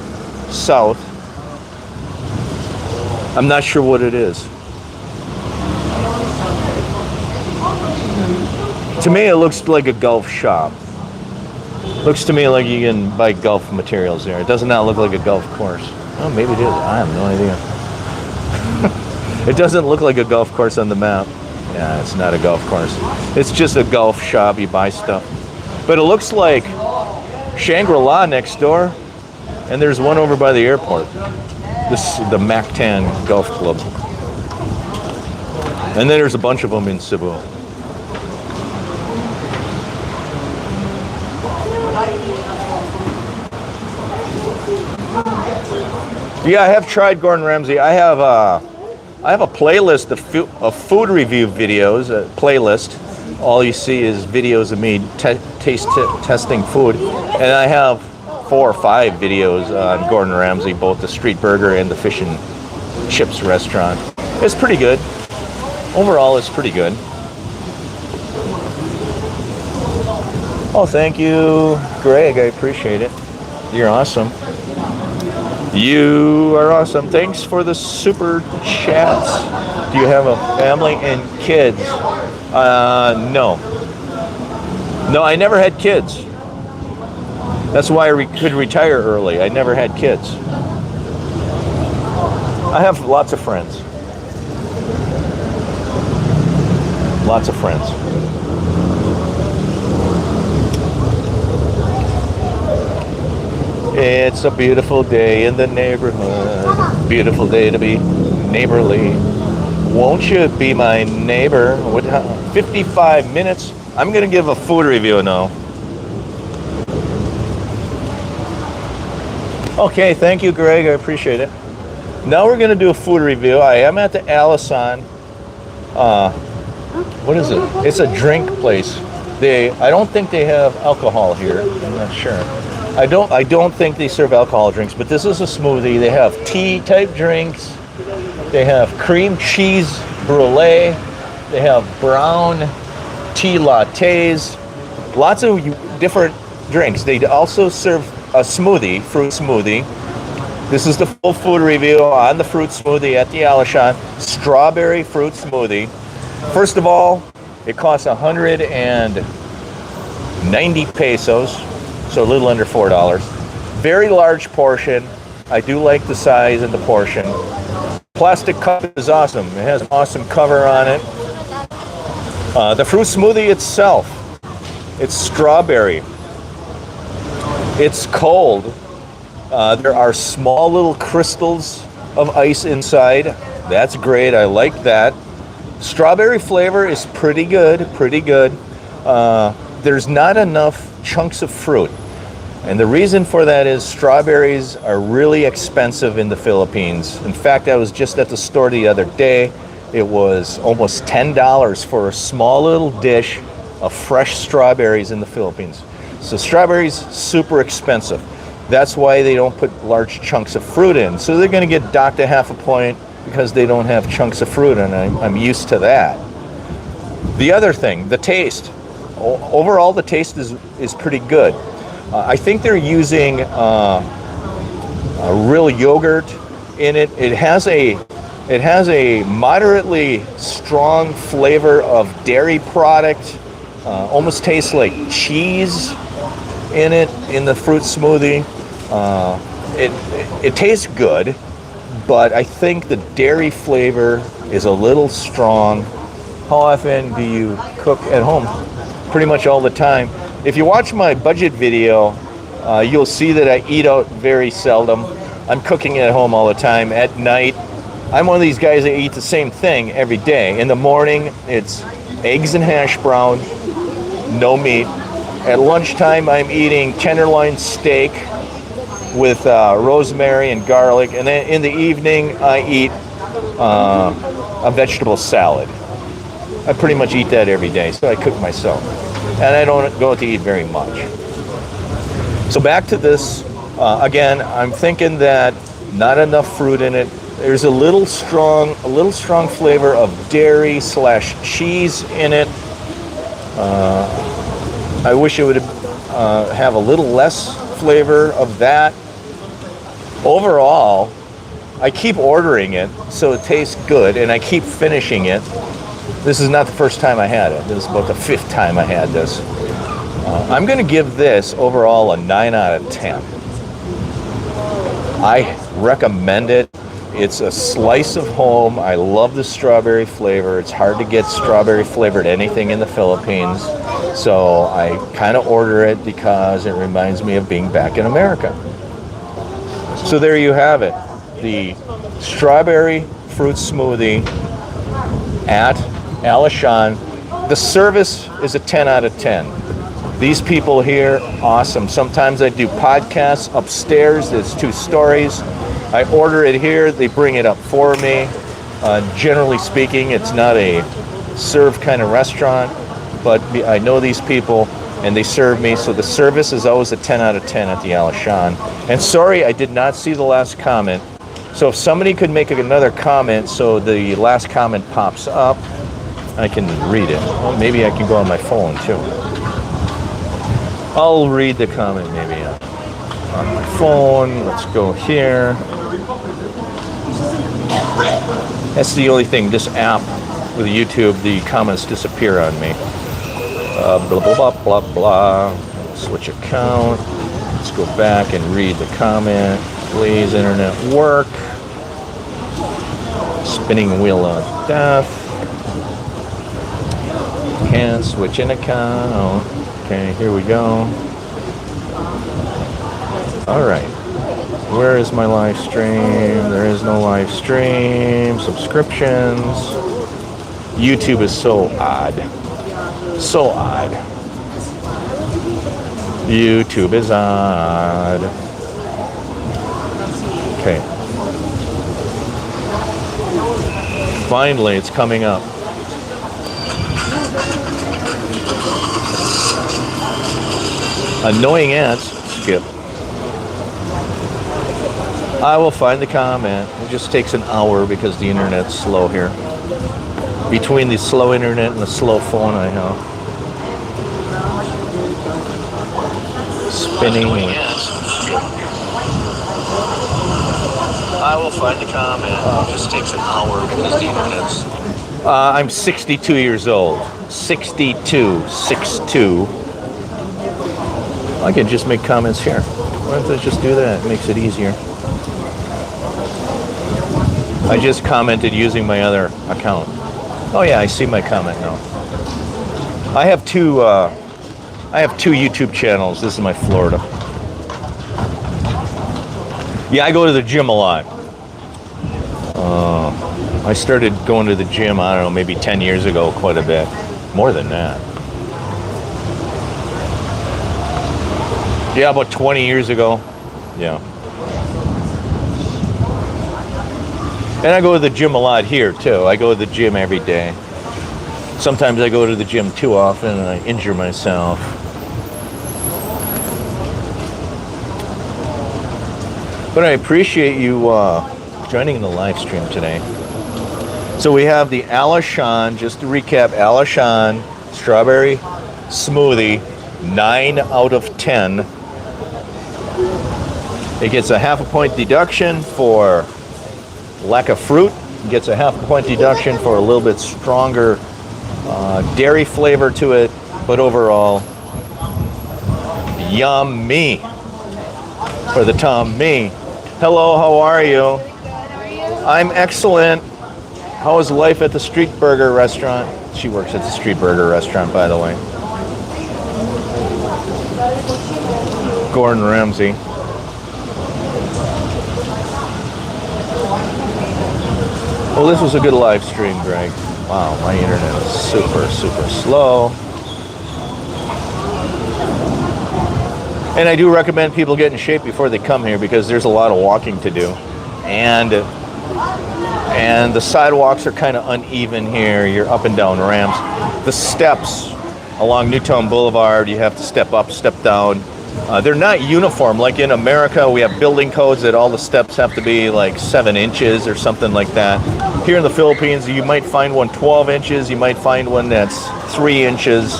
south. I'm not sure what it is. To me, it looks like a golf shop. Looks to me like you can buy golf materials there. It does not look like a golf course. Oh, maybe it is. I have no idea. It doesn't look like a golf course on the map. Yeah, it's not a golf course. It's just a golf shop. You buy stuff. But it looks like Shangri-La next door, and there's one over by the airport. This is the Mactan Golf Club. And then there's a bunch of them in Cebu. Yeah, I have tried Gordon Ramsay. I have a playlist of food review videos. A playlist. All you see is videos of me testing food, and I have 4 or 5 videos on Gordon Ramsay, both the street burger and the fish and chips restaurant. It's pretty good. Overall, it's pretty good. Oh, thank you, Greg. I appreciate it. You're awesome. You are awesome. Thanks for the super chats. Do you have a family and kids? No. No, I never had kids. That's why I could retire early. I never had kids. I have lots of friends. Lots of friends. It's a beautiful day in the neighborhood. Beautiful day to be neighborly. Won't you be my neighbor? 55 minutes. I'm going to give a food review now. Okay, thank you, Greg. I appreciate it. Now we're going to do a food review. I am at the Alishan. What is it? It's a drink place. I don't think they have alcohol here. I'm not sure. I don't think they serve alcohol drinks, but this is a smoothie. They have tea type drinks. They have cream cheese brulee. They have brown tea lattes. Lots of different drinks. They also serve a smoothie, fruit smoothie. This is the full food review on the fruit smoothie at the Alishan. Strawberry fruit smoothie. First of all, it costs 190 pesos, so a little under $4. Very large portion. I do like the size and the portion. Plastic cup is awesome. It has an awesome cover on it. The fruit smoothie itself, it's strawberry. It's cold. There are small little crystals of ice inside. That's great. I like that. Strawberry flavor is pretty good, pretty good. There's not enough chunks of fruit. And the reason for that is strawberries are really expensive in the Philippines. In fact, I was just at the store the other day. It was almost $10 for a small little dish of fresh strawberries in the Philippines. So strawberries, super expensive. That's why they don't put large chunks of fruit in. So they're going to get docked a half a point because they don't have chunks of fruit, and I'm used to that. The other thing, the taste. Overall, the taste is pretty good. I think they're using a real yogurt in it. It has a moderately strong flavor of dairy product. Almost tastes like cheese in it, in the fruit smoothie. It tastes good, but I think the dairy flavor is a little strong. How often do you cook at home? Pretty much all the time. If you watch my budget video, you'll see that I eat out very seldom. I'm cooking at home all the time. At night, I'm one of these guys that eat the same thing every day. In the morning, it's eggs and hash brown, no meat. At lunchtime, I'm eating tenderloin steak with rosemary and garlic. And then in the evening, I eat a vegetable salad. I pretty much eat that every day, so I cook myself. And I don't go to eat very much. So back to this. Again, I'm thinking that not enough fruit in it. There's a little strong flavor of dairy / cheese in it. I wish it would have a little less flavor of that. Overall, I keep ordering it, so it tastes good, and I keep finishing it. This is not the first time I had it. This is about the 5th time I had this. I'm going to give this overall a 9 out of 10. I recommend it. It's a slice of home. I love the strawberry flavor. It's hard to get strawberry flavored anything in the Philippines. So I kind of order it because it reminds me of being back in America. So there you have it. The strawberry fruit smoothie at Alishan. The service is a 10 out of 10. These people here, awesome. Sometimes I do podcasts upstairs. There's 2 stories. I order it here. They bring it up for me. Generally speaking, it's not a serve kind of restaurant, but I know these people and they serve me. So the service is always a 10 out of 10 at the Alishan. And sorry, I did not see the last comment. So if somebody could make another comment so the last comment pops up, I can read it. Well, maybe I can go on my phone too. I'll read the comment maybe on my phone. Let's go here. That's the only thing. This app with YouTube, the comments disappear on me. Blah, blah, blah, blah, blah. Switch account. Let's go back and read the comment. Please, internet work. Spinning wheel of death. Can't switch an account. Okay, here we go. All right. Where is my live stream? There is no live stream. Subscriptions. YouTube is so odd. So odd. YouTube is odd. Okay. Finally, it's coming up. Annoying ads. Skip. I will find the comment. It just takes an hour because the internet's slow here. Between the slow internet and the slow phone I have. Spinning. I will find the comment. It just takes an hour because the internet's... I'm 62 years old. 62. 6'2". I can just make comments here. Why don't I just do that? It makes it easier. I just commented using my other account. Oh yeah, I see my comment now. I have two YouTube channels. This is my Florida. Yeah, I go to the gym a lot. I started going to the gym, I don't know, maybe 10 years ago, quite a bit. More than that. Yeah, about 20 years ago. Yeah. And I go to the gym a lot here, too. I go to the gym every day. Sometimes I go to the gym too often and I injure myself. But I appreciate you joining the live stream today. So we have the Alishan, just to recap, Alishan strawberry smoothie, 9 out of 10. It gets a half a point deduction for lack of fruit. It gets a half a point deduction for a little bit stronger dairy flavor to it. But overall, yummy for the Tommy. Hello, how are you? I'm excellent. How is life at the Street Burger restaurant? She works at the Street Burger restaurant, by the way. Gordon Ramsay. Well, this was a good live stream, Greg. Wow, my internet is super, super slow. And I do recommend people get in shape before they come here because there's a lot of walking to do. And the sidewalks are kind of uneven here. You're up and down ramps. The steps along Newtown Boulevard, you have to step up, step down. They're not uniform. Like in America, we have building codes that all the steps have to be like 7 inches or something like that. Here in the Philippines, you might find one 12 inches. You might find one that's 3 inches.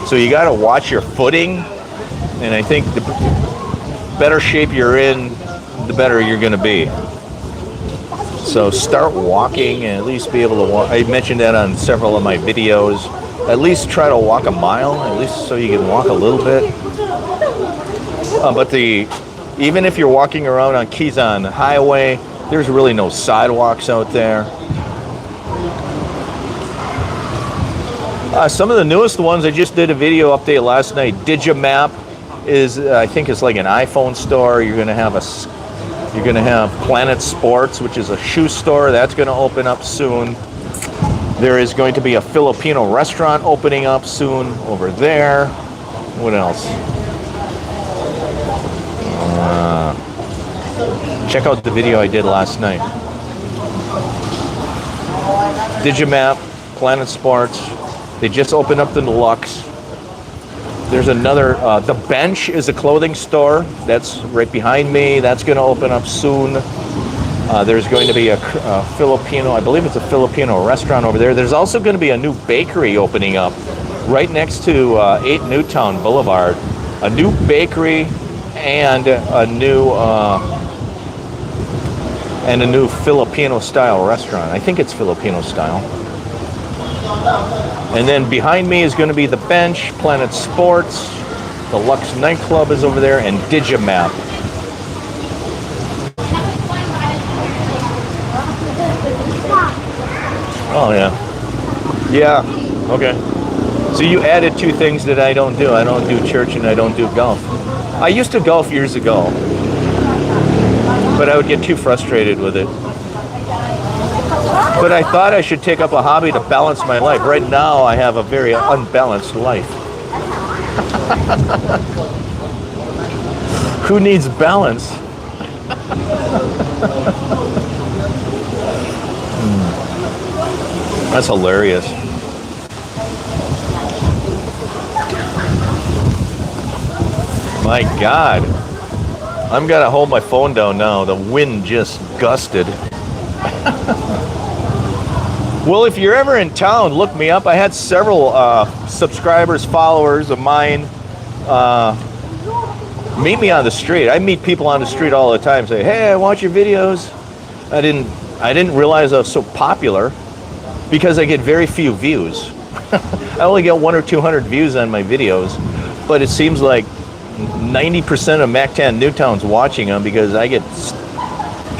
So you got to watch your footing. And I think the better shape you're in, the better you're going to be. So start walking and at least be able to walk. I mentioned that on several of my videos. At least try to walk a mile, at least so you can walk a little bit. But even if you're walking around on Quezon Highway, there's really no sidewalks out there. Some of the newest ones, I just did a video update last night. Digimap is, I think it's like an iPhone store. You're gonna have Planet Sports, which is a shoe store. That's gonna open up soon. There is going to be a Filipino restaurant opening up soon over there. What else? Check out the video I did last night. Digimap, Planet Sports. They just opened up the Deluxe. There's another, The Bench is a clothing store. That's right behind me. That's going to open up soon. There's going to be a Filipino, I believe it's a Filipino restaurant over there. There's also going to be a new bakery opening up right next to 8 Newtown Boulevard. A new bakery and a new Filipino style restaurant. I think it's Filipino style. And then behind me is going to be The Bench, Planet Sports, the Lux nightclub is over there, and Digimap. Oh yeah. Yeah, okay. So you added 2 things that I don't do. I don't do church and I don't do golf. I used to golf years ago. but I would get too frustrated with it. But I thought I should take up a hobby to balance my life. Right now, I have a very unbalanced life. Who needs balance? That's hilarious. My God. I'm gonna hold my phone down now. The wind just gusted. Well, if you're ever in town, look me up. I had several subscribers, followers of mine meet me on the street. I meet people on the street all the time. Say, "Hey, I watch your videos." I didn't realize I was so popular because I get very few views. I only get 100 or 200 views on my videos, but it seems like 90% of Mactan Newtown's watching them because I get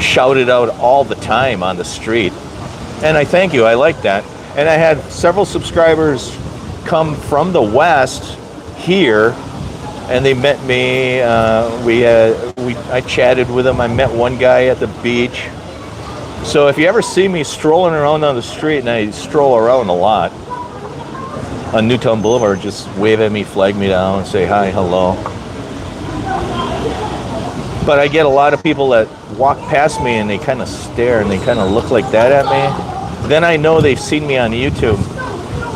shouted out all the time on the street. And I thank you, I like that. And I had several subscribers come from the West here, and they met me. I chatted with them. I met one guy at the beach. So if you ever see me strolling around on the street, and I stroll around a lot on Newtown Boulevard, just wave at me, flag me down, say hi, hello. But I get a lot of people that walk past me and they kind of stare and they kind of look like that at me. Then I know they've seen me on YouTube.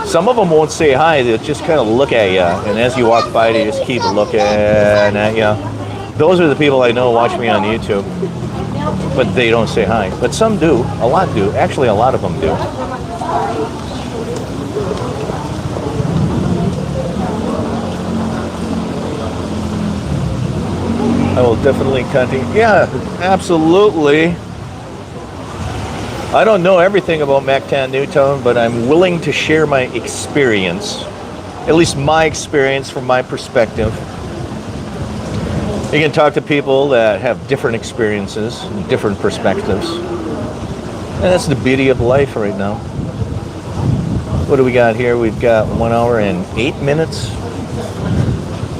Some of them won't say hi, they'll just kind of look at you. And as you walk by, they just keep looking at you. Those are the people I know watch me on YouTube. But they don't say hi. But some do, a lot do. Actually, a lot of them do. I will definitely continue. Yeah, absolutely. I don't know everything about Mactan Newtown, but I'm willing to share my experience, at least my experience from my perspective. You can talk to people that have different experiences and different perspectives. And that's the beauty of life right now. What do we got here? We've got 1 hour and 8 minutes.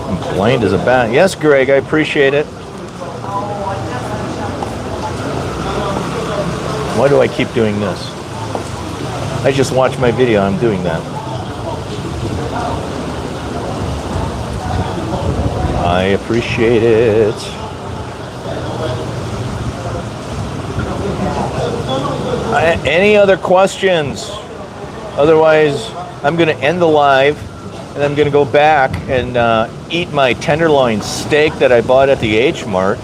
I'm blind as a bat. Yes, Greg, I appreciate it. Why do I keep doing this? I just watched my video, I'm doing that. I appreciate it. Any other questions? Otherwise, I'm going to end the live and I'm going to go back and eat my tenderloin steak that I bought at the H Mart.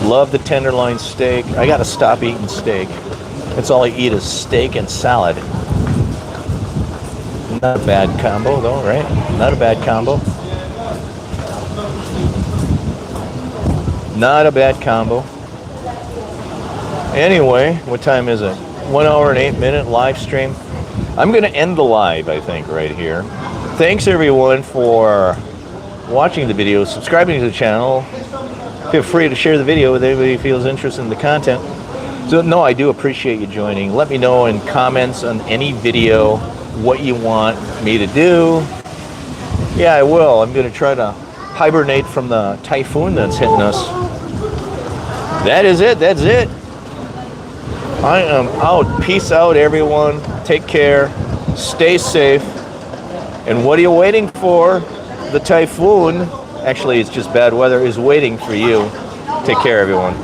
Love the tenderloin steak. I got to stop eating steak. That's all I eat is steak and salad. Not a bad combo though, right? Not a bad combo. Not a bad combo. Anyway, what time is it? 1 hour and 8 minute live stream. I'm going to end the live, I think, right here. Thanks everyone for watching the video, subscribing to the channel. Feel free to share the video with anybody who feels interested in the content. So no, I do appreciate you joining. Let me know in comments on any video what you want me to do. Yeah, I will. I'm going to try to hibernate from the typhoon that's hitting us. That is it. That's it. I am out. Peace out, everyone. Take care. Stay safe. And what are you waiting for? The typhoon, actually it's just bad weather, is waiting for you. Take care, everyone.